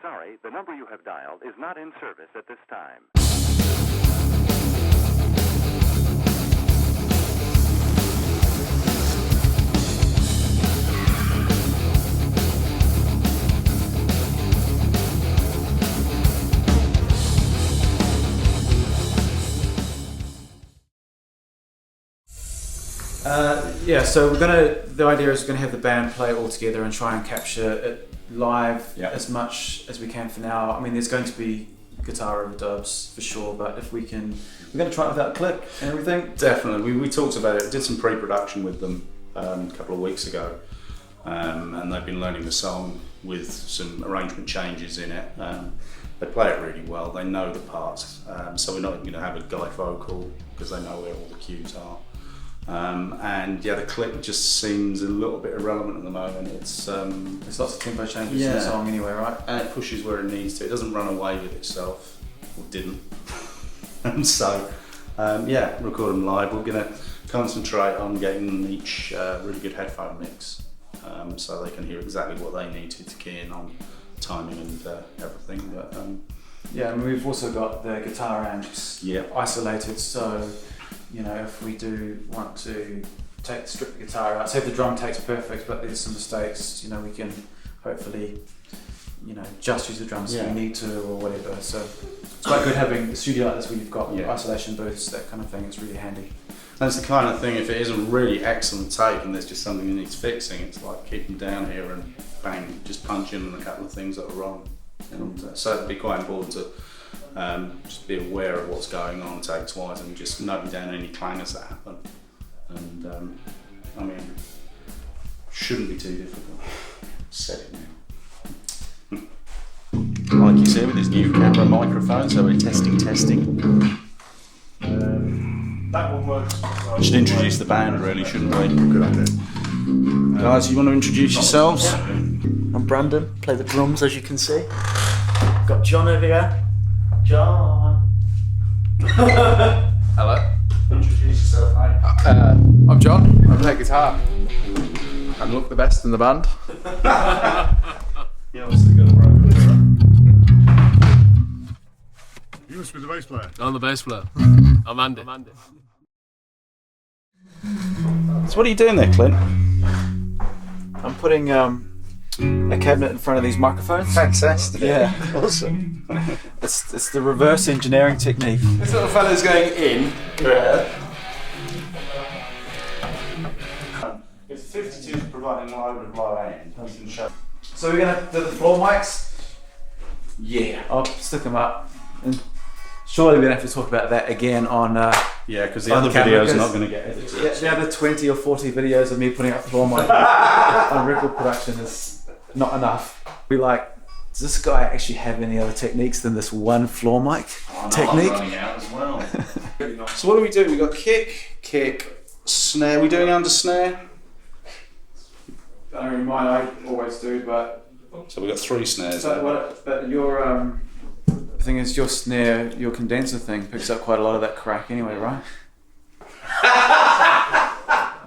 sorry, the number you have dialed is not in service at this time. Yeah, so the idea is we're gonna have the band play all together and try and capture it live as much as we can for now. I mean, there's going to be guitar overdubs for sure, but if we can, we're gonna try it without click and everything. Definitely, we talked about it, did some pre-production with them a couple of weeks ago, and they've been learning the song with some arrangement changes in it. They play it really well, they know the parts, so we're not going to have a guide vocal because they know where all the cues are. And yeah, the click just seems a little bit irrelevant at the moment. There's lots of tempo changes in the song anyway, right? And it pushes where it needs to. It doesn't run away with itself, or didn't. And so, record them live. We're going to concentrate on getting each really good headphone mix, so they can hear exactly what they need to key in on timing and everything. But yeah, and we've also got the guitar amps isolated, so you know, if we do want to strip the guitar out, say if the drum take's perfect but there's some mistakes, you know, we can hopefully, you know, just use the drums if we need to or whatever. So it's quite good having a studio like this where you've got isolation booths, that kind of thing. It's really handy. That's the kind of thing, if it is a really excellent take and there's just something that needs fixing, it's like keep them down here and bang, just punch in on a couple of things that are wrong. And so it'd be quite important to just be aware of what's going on takes wise and just noting down any clangers that happen. And I mean, shouldn't be too difficult. Set it now. Like you said, with this new camera microphone, so we're testing. That one works. Should introduce the band, really, shouldn't we? Good idea. Guys, you want to introduce yourselves? Yeah. I'm Brandon, play the drums as you can see. Got John over here. John. Hello. Introduce yourself, mate. I'm John. I play guitar and look the best in the band. You obviously got a broken mirror. You must be the bass player. I'm the bass player. I'm Andy. So what are you doing there, Clint? I'm putting a cabinet in front of these microphones. Fantastic. Yeah. Awesome. It's the reverse engineering technique. This little fella's going in. If 52 is providing low and low end, you can show. So we're gonna do the floor mics. Yeah. I'll stick them up. And surely we're gonna have to talk about that again on. Yeah, because the on other camera, video's not going to get edited. Yeah, the other 20 or 40 videos of me putting up floor mic on record production is not enough. We like, does this guy actually have any other techniques than this one floor mic technique? I'm running out as well. So what do we do? We got kick, snare. We doing under snare? I mean, mine I always do, but. So we got 3 snares. But your the thing is, your snare, your condenser thing picks up quite a lot of that crack anyway, right?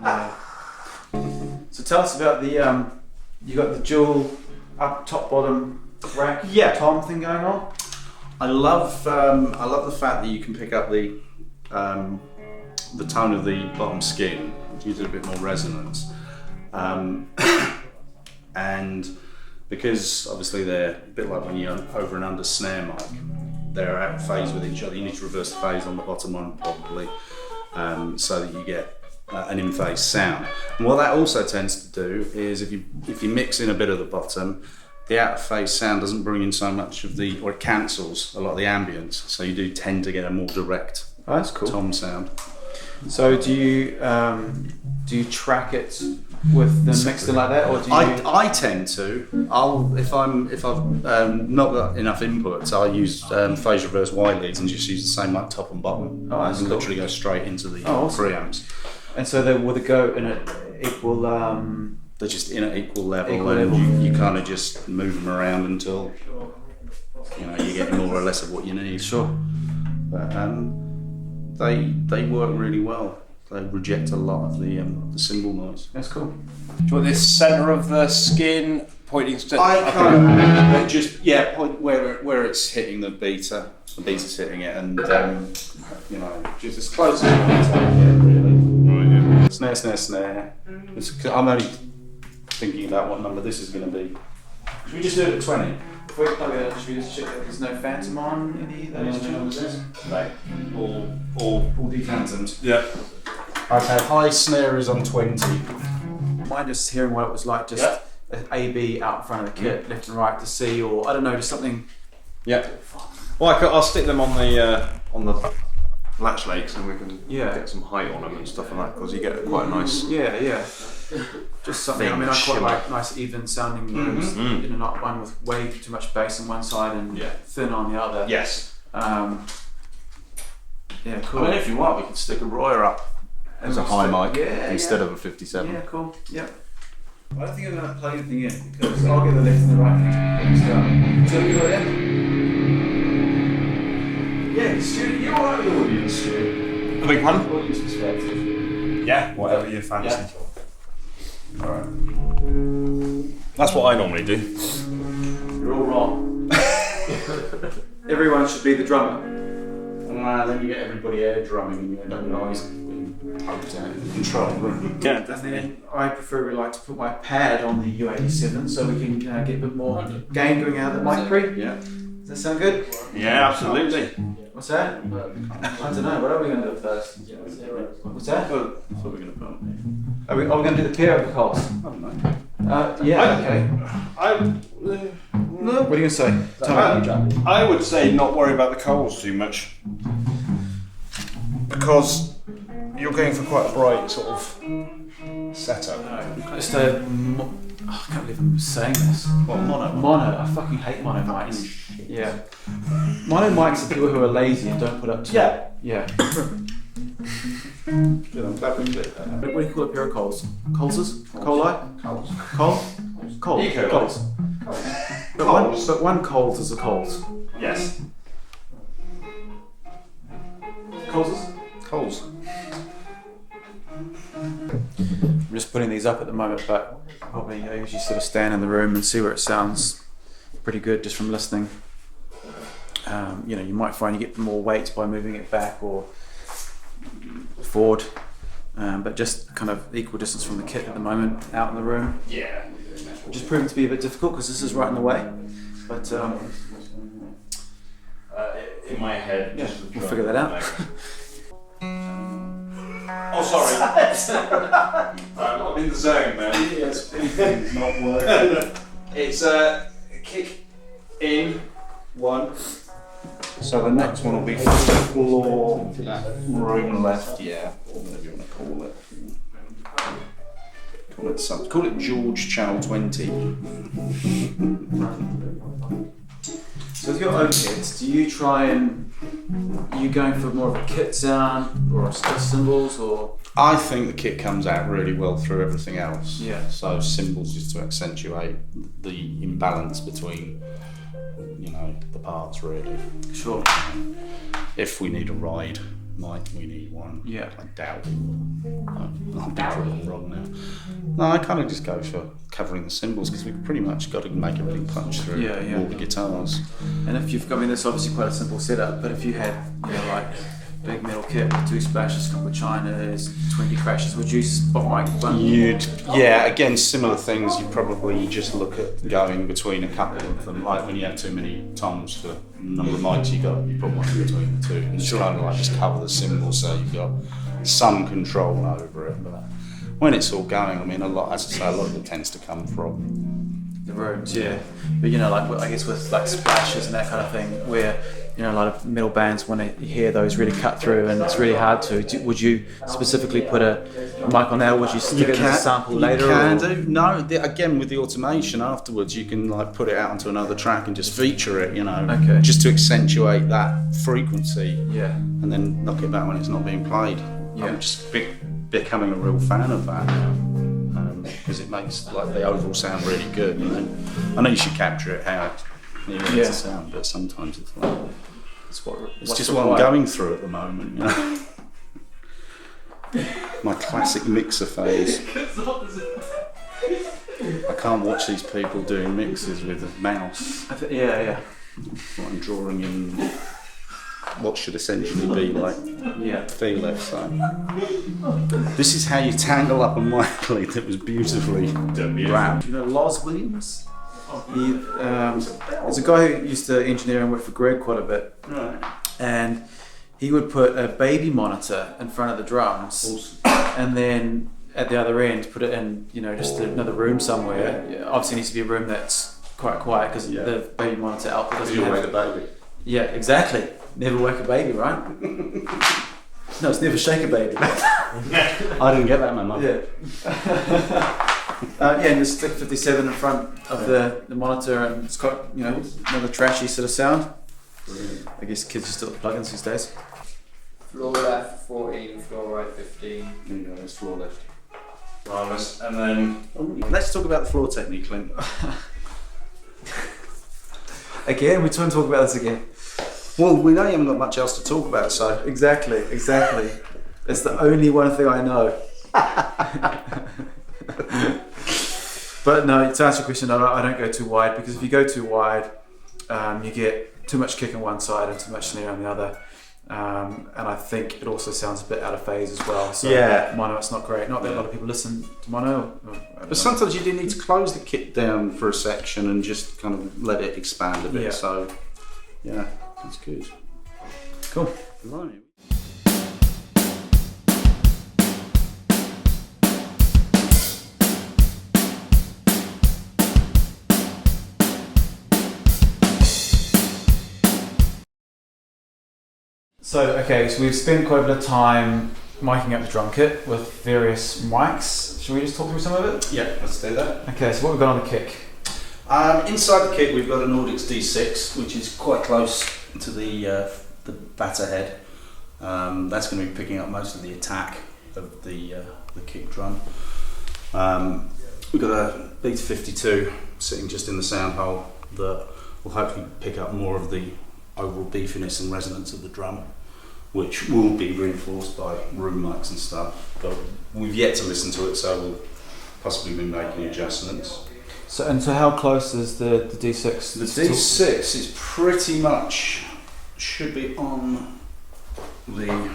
Yeah. So tell us about the you got the dual up top bottom rack tom thing going on. I love the fact that you can pick up the tone of the bottom skin, which gives it a bit more resonance, and because obviously they're a bit like when you're over and under snare mic, they're out of phase with each other. You need to reverse the phase on the bottom one probably, so that you get an in-phase sound. And what that also tends to do is if you mix in a bit of the bottom, the out-of-phase sound doesn't bring in so much of it cancels a lot of the ambience, so you do tend to get a more direct that's cool. tom sound. So do you track it with the mixer like that, or do you? I tend to. If I've not got enough inputs, I'll use phase reverse Y leads and just use the same like top and bottom. Oh, that's and cool. literally go straight into the awesome. preamps. And so will they go in an equal? They're just in at equal level, and you kind of just move them around until you get more or less of what you need. Sure. But they work really well. They reject a lot of the cymbal noise. That's cool. Do you want this centre of the skin pointing to... I kind of just point where it's hitting the beater. The beater's hitting it, and you know, just as close as you want to get, really. Right, yeah. Snare, snare, snare. I'm only thinking about what number this is going to be. Should we just do it at 20? If we plug it, should we just check that there's no phantom on any of those channels? Right. All decanted. Yeah. Okay, high snare is on 20. Mind just hearing what it was like, just an A/B out in front of the kit, left and right to see, or I don't know, just something. Yeah. Well, I'll stick them on the latch lakes, and we can get some height on them and stuff like that, because you get quite a nice. Yeah. Just something. I mean, I quite like nice even sounding rooms. You know, not one with way too much bass on one side and thin on the other. Yes. Yeah, cool. I mean, if you want, we can stick a Royer up as a high mic instead of a 57. Yeah, cool. Yeah. I don't think I'm going to plug anything in because I'll get the left and the right thing. So you got it in? Yeah, Stuart, you're alright with the audience, Stuart. I beg pardon? Audience perspective. Yeah, whatever you fancy. Yeah. Alright. That's what I normally do. You're all wrong. Everyone should be the drummer. Then you get everybody air drumming and you end up noise being pumped out of control. Yeah, And definitely. then I preferably like to put my pad on the U87 so we can get a bit more gain going out of the mic pre. Yeah. Does that sound good? Yeah, absolutely. What's that? I don't know. What are we going to do first? What's that? That's what we're going to put on Are we going to do the pair of the calls? here. I don't know. Yeah, okay. No. What are you going to say? Tell me. I would say not worry about the coals too much, because you're going for quite a bright sort of setup. Just I can't believe I'm saying this. What, mono? Mono. I fucking hate mono mics. Yeah. Mono mics are people who are lazy and don't put up to it. Yeah. Good, I'm glad we did that. What do you call a pair of coals? Colses? Coli? Coals. Cole? Coles. Eco. Coles. But one Coles is a Coles. Yes. Colses? Coals. I'm just putting these up at the moment, but probably I usually sort of stand in the room and see where it sounds pretty good just from listening. You know, you might find you get more weight by moving it back or forward, but just kind of equal distance from the kit at the moment out in the room. Yeah. Which is proving to be a bit difficult because this is right in the way. But In my head. yeah, we'll figure that out. Oh, sorry. I'm in the zone, man. Yes, it's not working. It's kick in 1. So the next one will be floor, that room left, whatever you want to call it. Call it George Channel 20. So with your own kits, do you try and are you going for more of a kit sound or just cymbals or? I think the kit comes out really well through everything else. Yeah. So cymbals just to accentuate the imbalance between, you know, the parts really. Sure. If we need a ride mic, we need one. Yeah. I doubt we will. I'm probably wrong now. No, I kind of just go for covering the cymbals because we've pretty much got to make everything punch through all the guitars. And if you've got, I mean, that's obviously quite a simple setup, but if you had, you know, like big metal kit with 2 splashes, a couple of chinas, 20 crashes, would you spot mic one? Again, similar things. You probably just look at going between a couple of them. Like when you have too many toms for the number of mics you got, you put one in between the two, and just kind of like just cover the cymbals so you've got some control over it. But when it's all going, I mean, a lot of it tends to come from the rooms, yeah. But you know, like I guess with like splashes and that kind of thing, where you know a lot of metal bands want to hear those really cut through, and it's really hard to. Would you specifically put a mic on there? Or would you stick it as a sample later? You can do. No, again with the automation afterwards, you can like put it out onto another track and just feature it. You know, just to accentuate that frequency. Yeah. And then knock it back when it's not being played. Yeah. I'm just becoming a real fan of that now. Because it makes like the overall sound really good. You know? I know you should capture it how you want it to sound, but sometimes it's like it's just what I'm going through at the moment. You know? My classic mixer phase. I can't watch these people doing mixes with a mouse. Yeah. I'm drawing in what should essentially be like feel left. So this is how you tangle up a mic lead that was beautifully wrapped. You know Loz Williams? There's a guy who used to engineer and work for Greg quite a bit. Right. And he would put a baby monitor in front of the drums, and then at the other end put it in, just another room somewhere. Yeah, obviously it needs to be a room that's quite quiet because the baby monitor output doesn't You have... wake a baby. Yeah, exactly. Never wake a baby, right? No, it's never shake a baby. I didn't get that memo. Yeah. And there's stick 57 in front of the monitor, and it's got another trashy sort of sound. Brilliant. I guess kids are still at plugins these days. Floor left 14, floor right 15. There you go, there's floor left. Marvellous. And then let's talk about the floor technique, Clint. Again, we're trying to talk about this again. Well, we know you haven't got much else to talk about, so Exactly. It's the only one thing I know. But no, to answer your question, I don't go too wide, because if you go too wide, you get too much kick on one side and too much snare on the other. And I think it also sounds a bit out of phase as well. So mono, it's not great. Not that a lot of people listen to mono. But sometimes you do need to close the kit down for a section and just kind of let it expand a bit. Yeah. So, yeah, that's good. Cool. Right. So we've spent quite a bit of time miking up the drum kit with various mics. Should we just talk through some of it? Yeah, let's do that. Okay, so what we've got on the kick? Inside the kit we've got an Audix D6, which is quite close to the batter head. That's going to be picking up most of the attack of the kick drum. We've got a Beta 52 sitting just in the sound hole that will hopefully pick up more of the overall beefiness and resonance of the drum, which will be reinforced by room mics and stuff, but we've yet to listen to it, so we'll possibly be making adjustments. So how close is the D6? The D6 is pretty much, should be on the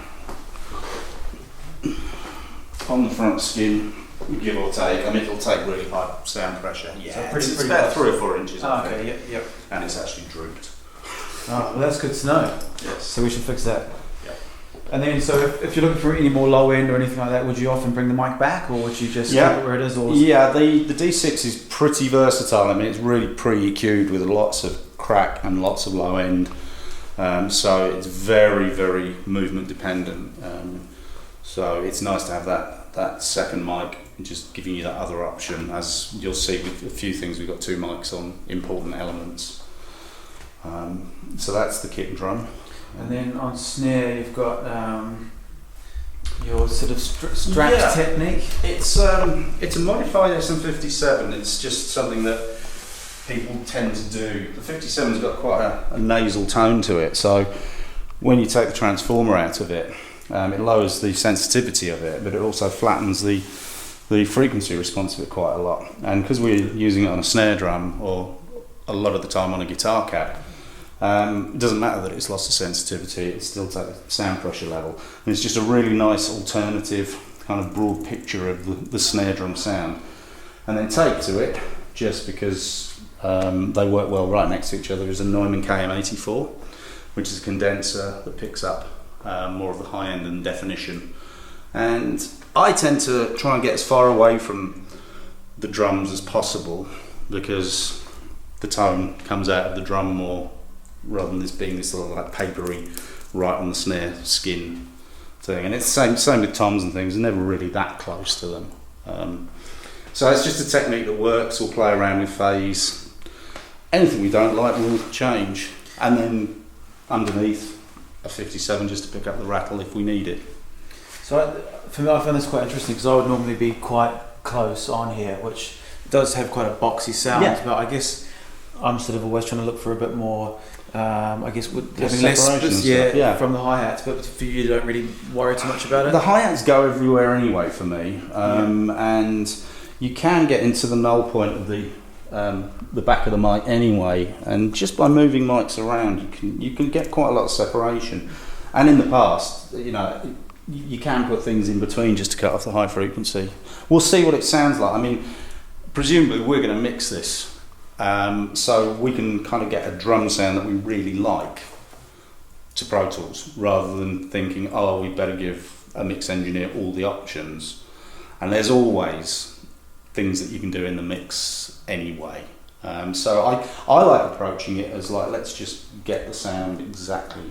front skin, give or take. I mean, it'll take really high sound pressure. Yeah, so it's about 3 or 4 inches. Okay, yep. And it's actually drooped. Oh, well, that's good to know. Yes. So we should fix that. Yeah. And then, so if you're looking for any more low end or anything like that, would you often bring the mic back, or would you just keep it where it is? Or the D6 is pretty versatile. I mean, it's really pre-EQ'd with lots of crack and lots of low end. So it's very, very movement dependent. So it's nice to have that second mic, just giving you that other option. As you'll see with a few things, we've got 2 mics on important elements. So that's the kit and drum. And then on snare, you've got your sort of strat technique. It's a modified SM57. It's just something that people tend to do. The 57's got quite a nasal tone to it, so when you take the transformer out of it, it lowers the sensitivity of it, but it also flattens the frequency response of it quite a lot. And because we're using it on a snare drum, or a lot of the time on a guitar cap, it doesn't matter that it's lost the sensitivity, it still takes the sound pressure level. And it's just a really nice alternative kind of broad picture of the snare drum sound. And then take to it, just because they work well right next to each other, is a Neumann KM84, which is a condenser that picks up more of the high end and definition. And I tend to try and get as far away from the drums as possible, because the tone comes out of the drum more, rather than this being this sort of like papery, right on the snare skin thing. And it's the same with toms and things, they're never really that close to them. So it's just a technique that works. We'll play around with phase. Anything we don't like, we'll change. And then underneath a 57 just to pick up the rattle if we need it. So for me, I find this quite interesting, because I would normally be quite close on here, which does have quite a boxy sound, but I guess I'm sort of always trying to look for a bit more, I guess, with having less space, from the hi-hats, but for you don't really worry too much about it? The hi-hats go everywhere anyway for me, and you can get into the null point of the back of the mic anyway, and just by moving mics around, you can get quite a lot of separation. And in the past, you can put things in between just to cut off the high frequency. We'll see what it sounds like. I mean, presumably we're going to mix this, so we can kind of get a drum sound that we really like to Pro Tools, rather than thinking, oh, we better give a mix engineer all the options. And there's always things that you can do in the mix anyway. So I like approaching it as like, let's just get the sound exactly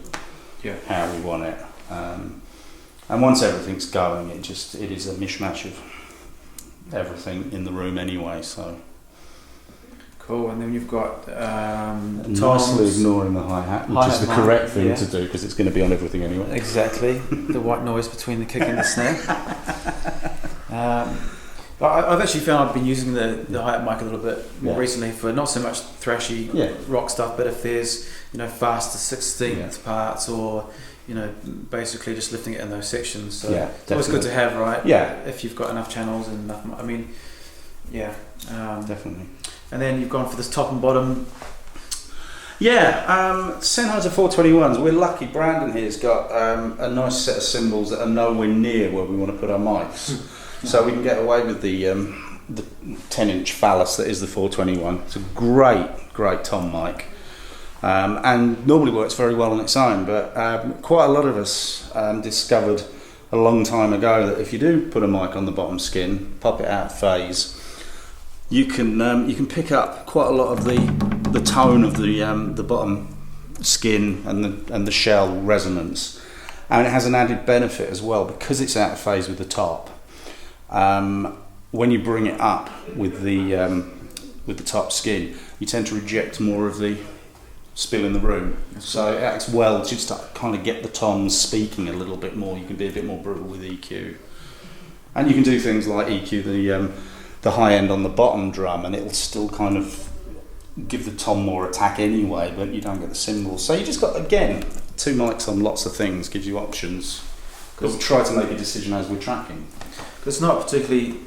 how we want it. And once everything's going, it is a mishmash of everything in the room anyway. So cool. And then you've got nicely ignoring the hi-hat, which is the correct thing to do because it's going to be on everything anyway. Exactly. The white noise between the kick and the snare. I've actually found I've been using the hi-hat mic a little bit more recently for not so much thrashy rock stuff, but if there's faster 16th parts, or basically just lifting it in those sections. So it's always good to have, right? Yeah. If you've got enough channels and enough, definitely. And then you've gone for this top and bottom. Sennheiser 421s. We're lucky. Brandon here's got a nice set of cymbals that are nowhere near where we want to put our mics. So we can get away with the 10-inch phallus that is the 421. It's a great tom mic, and normally works very well on its own. But quite a lot of us discovered a long time ago that if you do put a mic on the bottom skin, pop it out of phase, you can pick up quite a lot of the tone of the bottom skin and the shell resonance, and it has an added benefit as well because it's out of phase with the top. When you bring it up with the top skin, you tend to reject more of the spill in the room. So it acts well just to kind of get the toms speaking a little bit more. You can be a bit more brutal with EQ, and you can do things like EQ the high end on the bottom drum, and it'll still kind of give the tom more attack anyway, but you don't get the cymbals. So you just got, again, 2 mics on lots of things, gives you options. But we'll try to make a decision as we're tracking. It's not particularly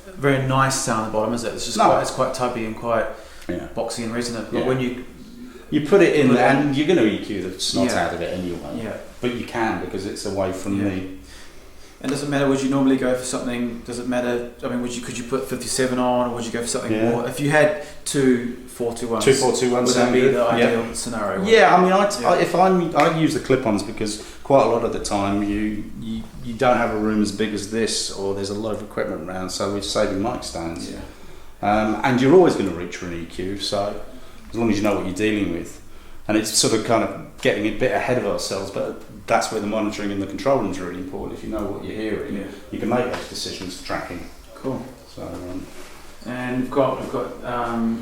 very nice sound at the bottom, is it? It's just it's quite tubby and quite boxy and resonant. But when you put it in there, and you're going to EQ the snot out of it anyway. Yeah. But you can, because it's away from the. And does it matter? Would you normally go for something? Does it matter? I mean, could you put 57 on, or would you go for something more? If you had 2 421s, 2 421s, would that be the ideal scenario? Yeah, I mean, I use the clip-ons because quite a lot of the time you don't have a room as big as this, or there's a lot of equipment around, so we're saving mic stands. Yeah. And you're always going to reach for an EQ, so as long as you know what you're dealing with. And it's sort of kind of getting a bit ahead of ourselves, but that's where the monitoring and the control room is really important. If you know what you're hearing, you can make those decisions for tracking. Cool. So, and we've got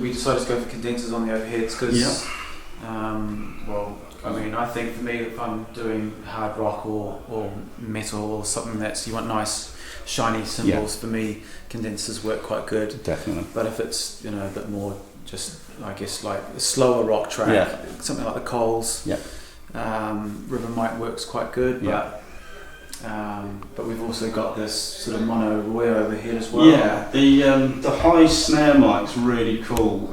we decided to go for condensers on the overheads because, I mean, I think for me, if I'm doing hard rock or metal or something you want nice shiny cymbals, for me, condensers work quite good. Definitely. But if it's a bit more just, I guess, like a slower rock track, something like the Coles, River Mike works quite good. But we've also got this sort of mono Roy overhead as well. Yeah, the high snare mic's really cool.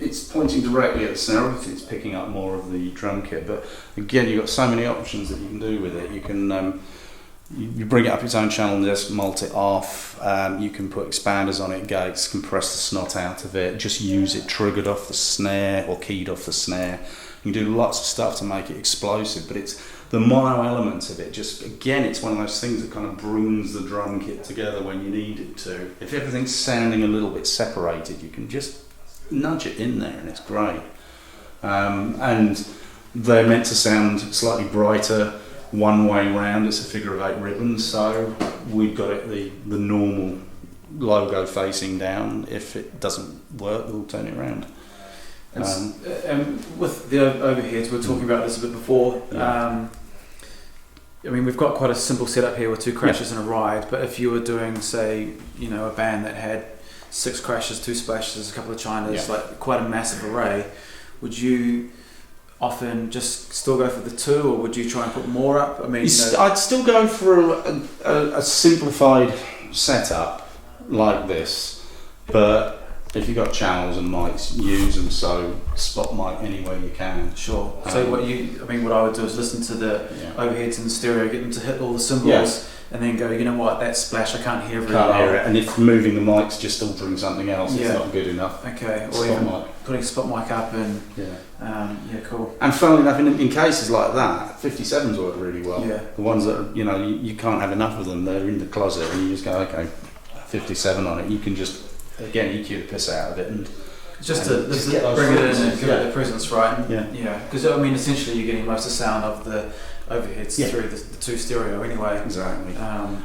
It's pointing directly at the snare. Obviously, it's picking up more of the drum kit, but again, you've got so many options that you can do with it. You can you bring it up its own channel and just mult it off. You can put expanders on it, gates, compress the snot out of it, just use it triggered off the snare or keyed off the snare. You can do lots of stuff to make it explosive, but it's the mono element of it. Just again, it's one of those things that kind of brings the drum kit together when you need it to. If everything's sounding a little bit separated, you can just nudge it in there, and it's great. And they're meant to sound slightly brighter one way round. It's a figure of 8 ribbons, so we've got it the normal logo facing down. If it doesn't work, we'll turn it around. With the overheads, we were talking about this a bit before. I mean, we've got quite a simple setup here with 2 crashes and a ride, but if you were doing, say, a band that had 6 crashes, 2 splashes, a couple of chinas, like quite a massive array, would you often just still go for the 2, or would you try and put more up? I mean, I'd still go for a simplified setup. like this, but if you've got channels and mics, use them. So spot mic anywhere you can. Sure. So what I would do is listen to the overheads in the stereo, get them to hit all the cymbals, and then go, you know what, that splash I can't hear very well. Hear it. And if moving the mic's just altering something else, it's not good enough. Okay. Or spot even mic. putting spot mic up and cool. And funnily enough, in cases like that, 57s work really well. Yeah. The ones that you can't have enough of them. They're in the closet, and you just go, okay, 57 on it. You can just again EQ the piss out of it and just to bring it in and give it the presence, right? Because essentially you're getting most of the sound of the overheads through the two stereo anyway. Exactly.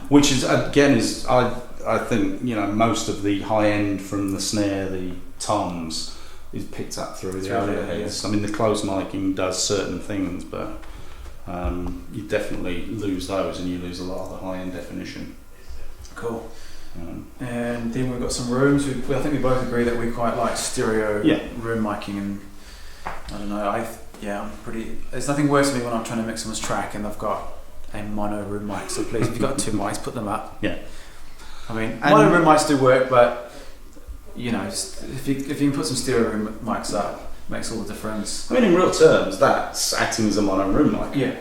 Which is I think most of the high end from the snare, the toms, is picked up through the overheads. I mean, the closed micing does certain things, but you definitely lose those, and you lose a lot of the high end definition. Cool. And then we've got some rooms. I think we both agree that we quite like stereo room miking, and I don't know. I'm pretty. There's nothing worse for me when I'm trying to mix someone's track and they've got a mono room mic. So please, if you've got two mics, put them up. Yeah. I mean, mono room mics do work, but if you can put some stereo room mics up, it makes all the difference. I mean, in real terms, that's acting as a mono room mic. Yeah.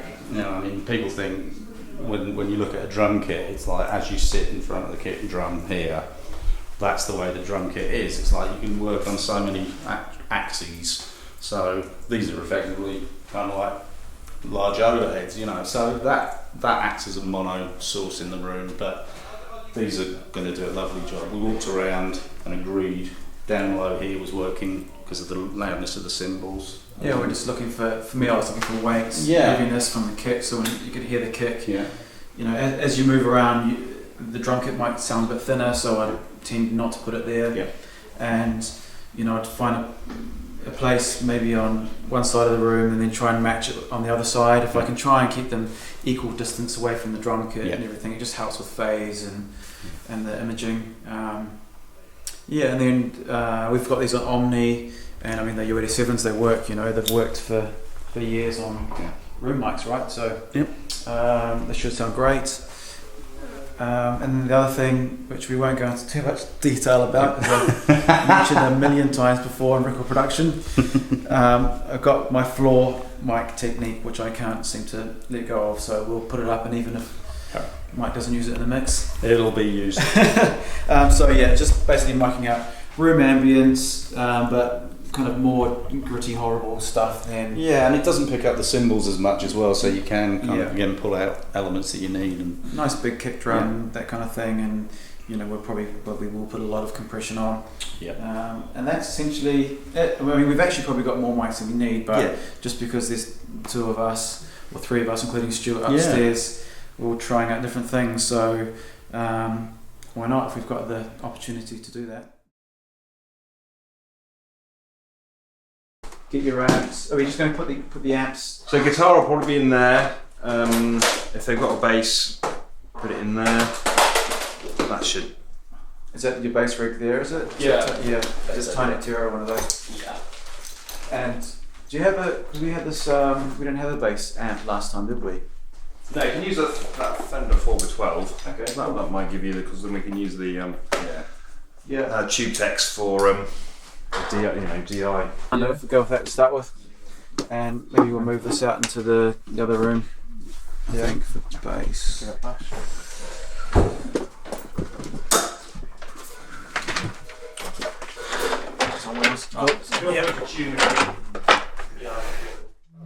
I mean, people think when you look at a drum kit, it's like as you sit in front of the kit and drum here, that's the way the drum kit is. It's like you can work on so many axes. So these are effectively kind of like large overheads, So that acts as a mono source in the room, but these are going to do a lovely job. We walked around and agreed down low here was working because of the loudness of the cymbals. Yeah, we're just looking for me, I was looking for weights, heaviness from the kick, so when you could hear the kick. Yeah. As you move around, the drum kit might sound a bit thinner, so I tend not to put it there. Yeah. And I'd find a place maybe on one side of the room and then try and match it on the other side. If I can try and keep them equal distance away from the drum kit and everything, it just helps with phase and the imaging. And then we've got these on Omni, and I mean the U87s, they work. They've worked for years on room mics, right? So they should sound great. And then the other thing, which we won't go into too much detail about, because I've mentioned a million times before in record production, I've got my floor mic technique, which I can't seem to let go of, so we'll put it up, and even if Mike doesn't use it in the mix, it'll be used. Just basically miking out room ambience, but kind of more gritty, horrible stuff then. Yeah, and it doesn't pick up the cymbals as much as well, so you can kind of again pull out elements that you need. And nice big kick drum, that kind of thing, and we will put a lot of compression on. Yeah. And that's essentially it. I mean, we've actually probably got more mics than we need, but just because there's two of us or three of us, including Stuart upstairs, we're all trying out different things. So why not if we've got the opportunity to do that? Get your amps. Are we just going to put the amps? So guitar will probably be in there. If they've got a bass, put it in there. That should. Is that your bass rig there? Is it? Yeah. Just Tiny Terror, one of those. Yeah. And do you have a? We had this. We didn't have a bass amp last time, did we? No, you can use that Fender 4x12. Okay. That might give you because then we can use the tube text for DI. And if we go with that to start with, and maybe we'll move this out into the other room. I think for bass.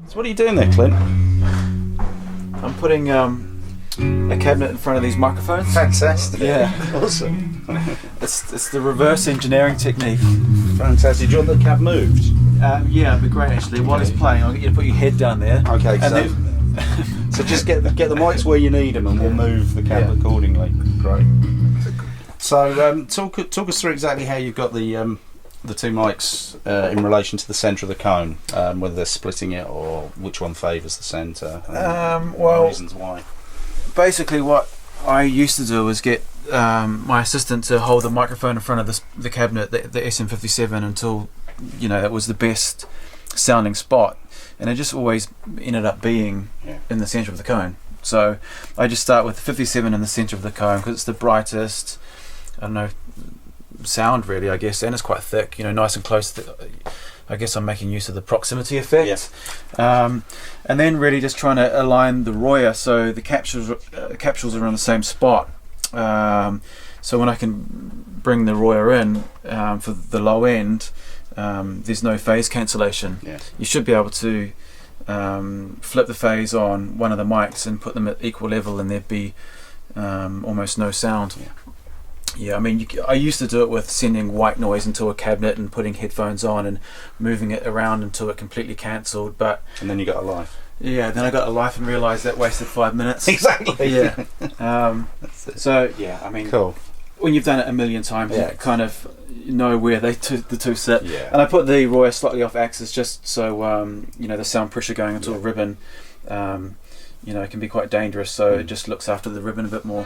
So what are you doing there, Clint? I'm putting a cabinet in front of these microphones. Fantastic. Yeah. Awesome. It's the reverse engineering technique. Fantastic. Do you want the cab moved? Yeah, it'd be great actually. While it's playing, I'll get you to put your head down there. Okay, and so just get the mics where you need them, and we'll move the cab accordingly. Great. So talk us through exactly how you've got the two mics in relation to the centre of the cone, whether they're splitting it or which one favours the centre. Reasons why. Basically, what I used to do was get my assistant to hold the microphone in front of the cabinet, the SM57, until that was the best sounding spot, and it just always ended up being in the centre of the cone. So I just start with the 57 in the centre of the cone because it's the brightest. don't know, sound really, I guess, and it's quite thick, you know, nice and close. I guess I'm making use of the proximity effect. Yeah. And then really just trying to align the Royer so the capsules are on the same spot. So when I can bring the Royer in for the low end, there's no phase cancellation. Yeah. You should be able to flip the phase on one of the mics and put them at equal level, and there'd be almost no sound. Yeah, I mean, I used to do it with sending white noise into a cabinet and putting headphones on and moving it around until it completely cancelled. But and then you got a life. Yeah, then I got a life and realised that wasted 5 minutes. Exactly. Yeah. So yeah, I mean, cool. When you've done it a million times, you kind of know where the two sit. Yeah. And I put the Royer slightly off axis just so you know, the sound pressure going into a ribbon. You know, it can be quite dangerous, so it just looks after the ribbon a bit more.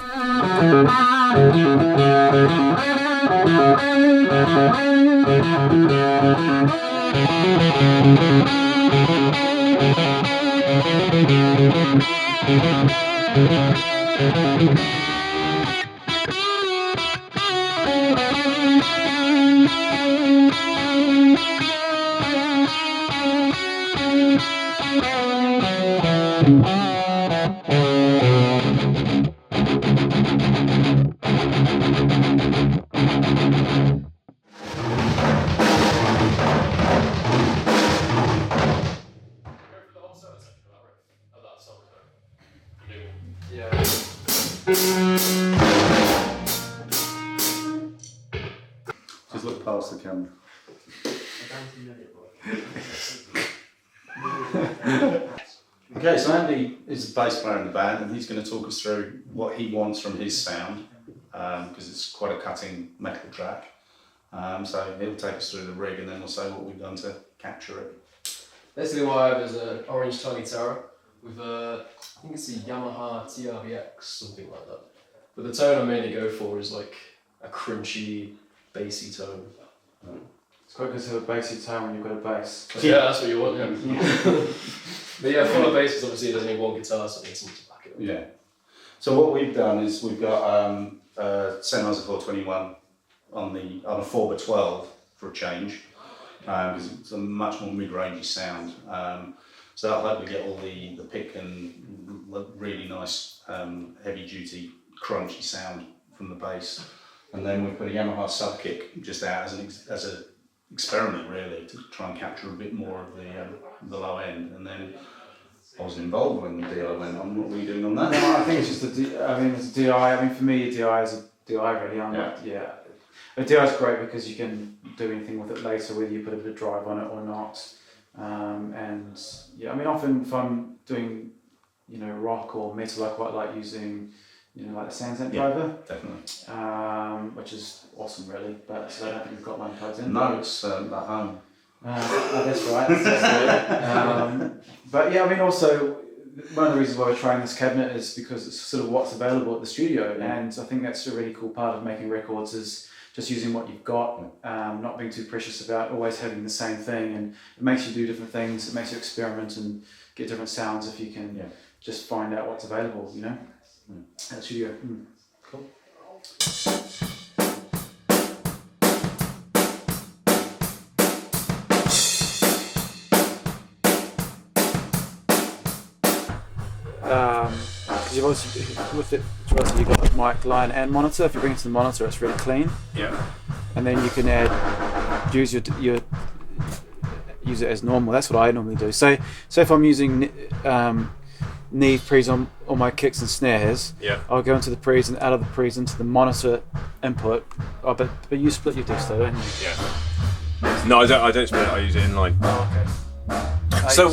Just look past the camera. Okay, so Andy is the bass player in the band, and he's going to talk us through what he wants from his sound, because it's quite a cutting metal track. So he'll take us through the rig, and then we'll say what we've done to capture it. Basically what I have is an orange tiny Terra with I think it's a Yamaha TRVX, something like that. But the tone I mainly go for is like a crunchy, bassy tone. It's quite good to have a bassy tone when you've got a bass. Yeah, that's what you want, yeah. But yeah, full of basses, obviously, there's only one guitar, so it needs something to back it up. Yeah. So what we've done is we've got Sennheiser 421 on a 4x12 for a change, because it's a much more mid-rangey sound. So that'll hopefully get all the pick and really nice heavy-duty, crunchy sound from the bass. And then we've put a Yamaha sub kick just out as an experiment, really, to try and capture a bit more of the low end. And then I wasn't involved when the DI went on. What were you doing on that? No, I think it's just it's a DI. I mean, for me, a DI is a DI, really. A DI is great because you can do anything with it later, whether you put a bit of drive on it or not. And yeah, I mean, often if I'm doing, you know, rock or metal, I quite like using, you know, like the Sansamp driver. Definitely. Which is awesome, really. But I don't think you've got one plugged in. No, it's at home. That's right. But yeah, I mean, also one of the reasons why we're trying this cabinet is because it's sort of what's available at the studio, and I think that's a really cool part of making records is just using what you've got, not being too precious about always having the same thing, and it makes you do different things. It makes you experiment and get different sounds if you can just find out what's available, you know, at the studio. Cool. Because you've obviously, with it, you've got mic, line and monitor. If you bring it to the monitor, it's really clean. Yeah. And then you can use it as normal. That's what I normally do. So if I'm using Neve pre's on all my kicks and snares, I'll go into the pre's and out of the pre's into the monitor input. Oh, but you split your disc though, don't you? Yeah. No, I don't split it. I use it in line. Oh, okay. So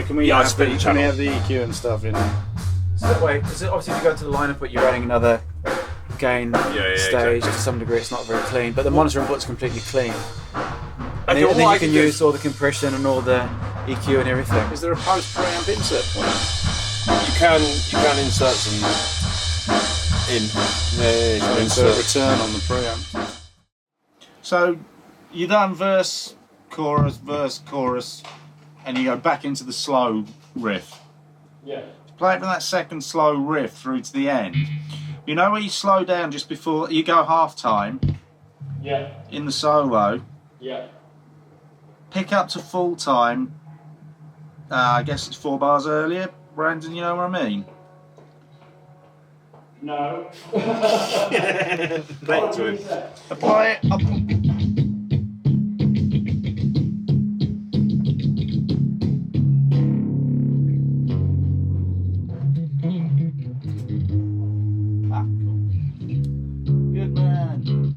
can we have the EQ and stuff in there? So that way, because obviously if you go into the line input, you're adding another gain stage to some degree. It's not very clean, but the monitor input's completely clean. And then you can use all the compression and all the EQ and everything. Is there a post preamp insert for that? You can insert some in. Yeah, insert return on the preamp. So you done verse, chorus, and you go back into the slow riff. Yeah. Play it from that second slow riff through to the end. You know where you slow down just before you go half time? Yeah. In the solo. Yeah. Pick up to full time. I guess it's 4 bars earlier. Brandon, you know what I mean? No. Play it to him. Apply it. Good man.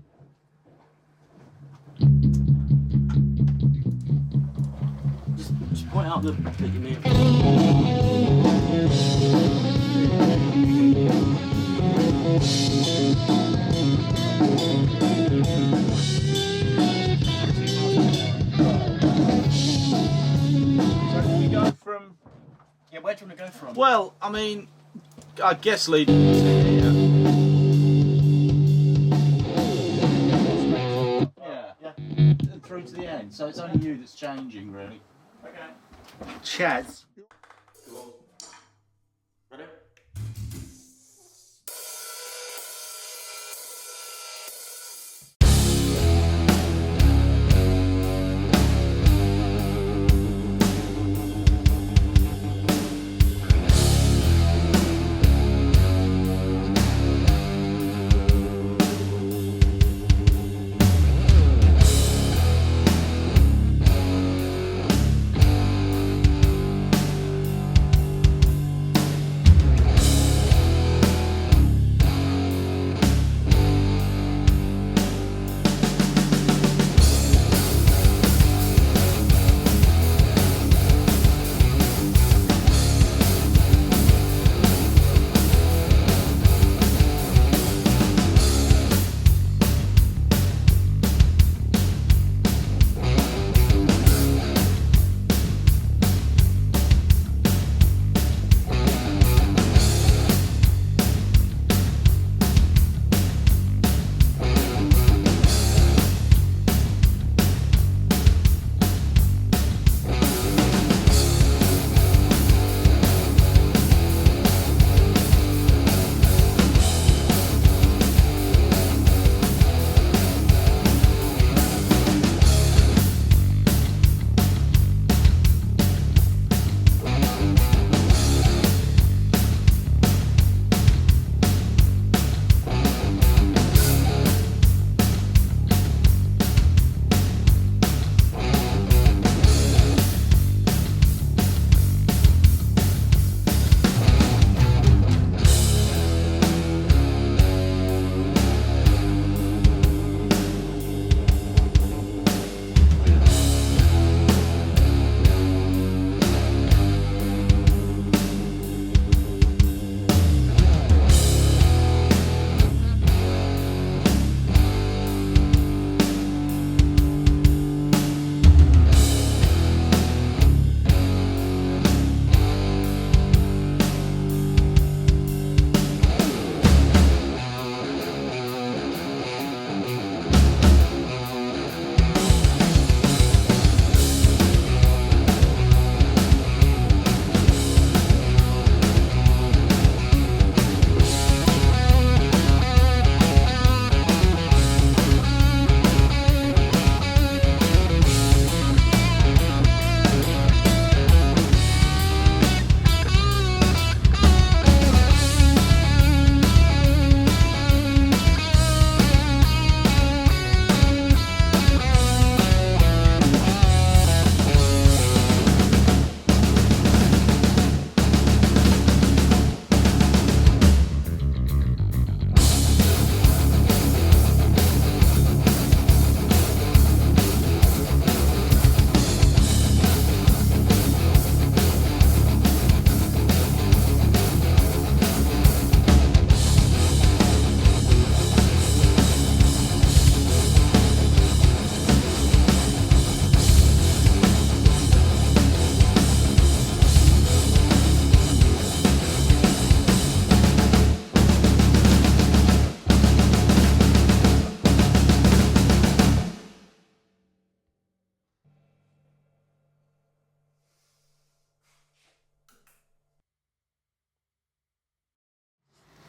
Just point out that you mean. So we go from. Yeah, where do you want to go from? Well, I mean, I guess leading to here. Yeah. And through to the end. So it's only you that's changing, really. Okay. Chaz. Ready?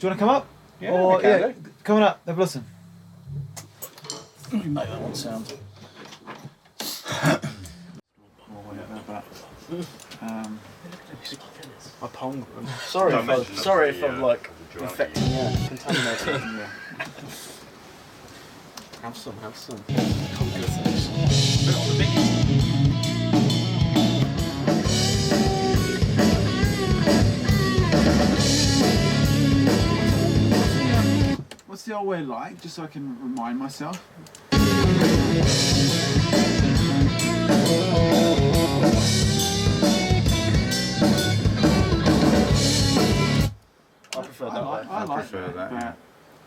Do you want to come up? Yeah, or yeah, coming up. Have a listen. Make that one sound. I pong. Sorry if I'm like infecting, contaminating. Have some. What's the old way like? Just so I can remind myself. I prefer that way. I prefer that. But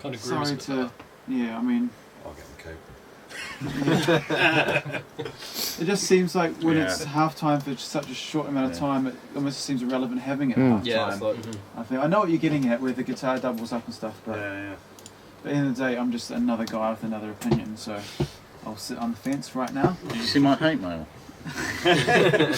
Kind of sorry to. Yeah, I mean. I'll get the coke. It just seems like when it's half time for such a short amount of time, it almost seems irrelevant having it half time. I think I know what you're getting at with the guitar doubles up and stuff, but at the end of the day, I'm just another guy with another opinion, so I'll sit on the fence right now. Did you see my hate mail? Did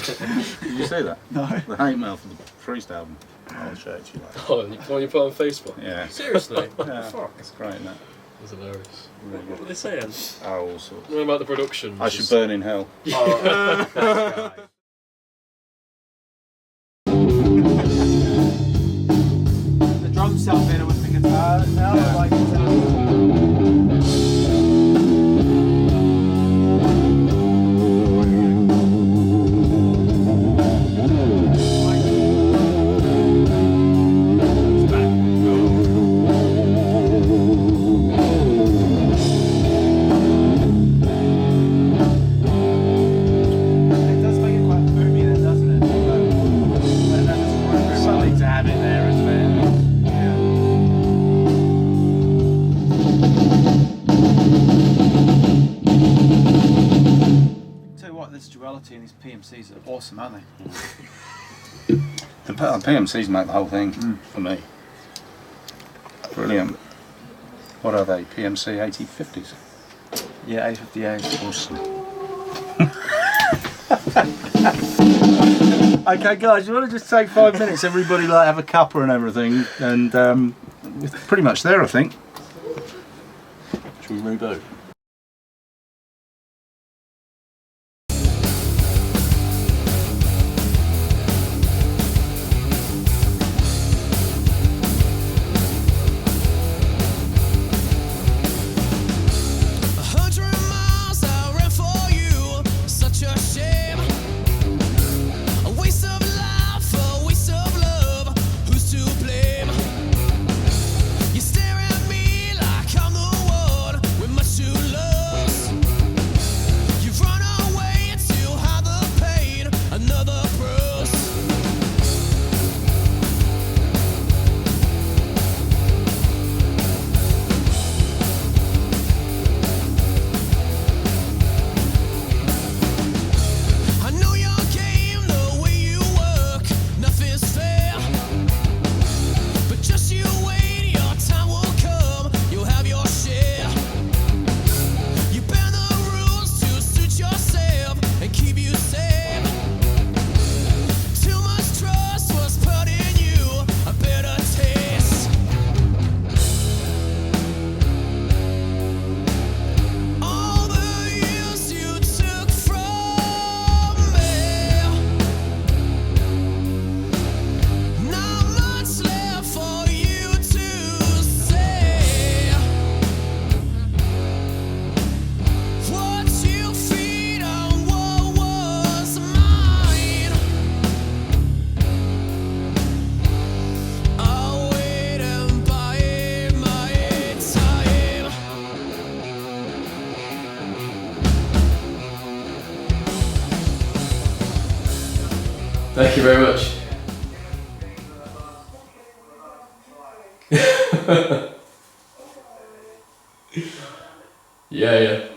you see that? No. The hate mail for the Priest album. I'll show it to you later. Oh, what you put on Facebook? Yeah. Seriously? Yeah. Fuck. It's great, isn't it? That's hilarious. Really What were they saying? Oh, all sorts. What about the production? I should burn in hell. The drums sound better with the guitar now. I like it. And these PMCs are awesome, aren't they? The PMCs make the whole thing for me. Brilliant. What are they? PMC 8050s? Yeah, 858. Awesome. Okay, guys, you want to just take 5 minutes? Everybody like have a cuppa and everything, and It's pretty much there, I think. should we reboot? Thank you very much. Yeah.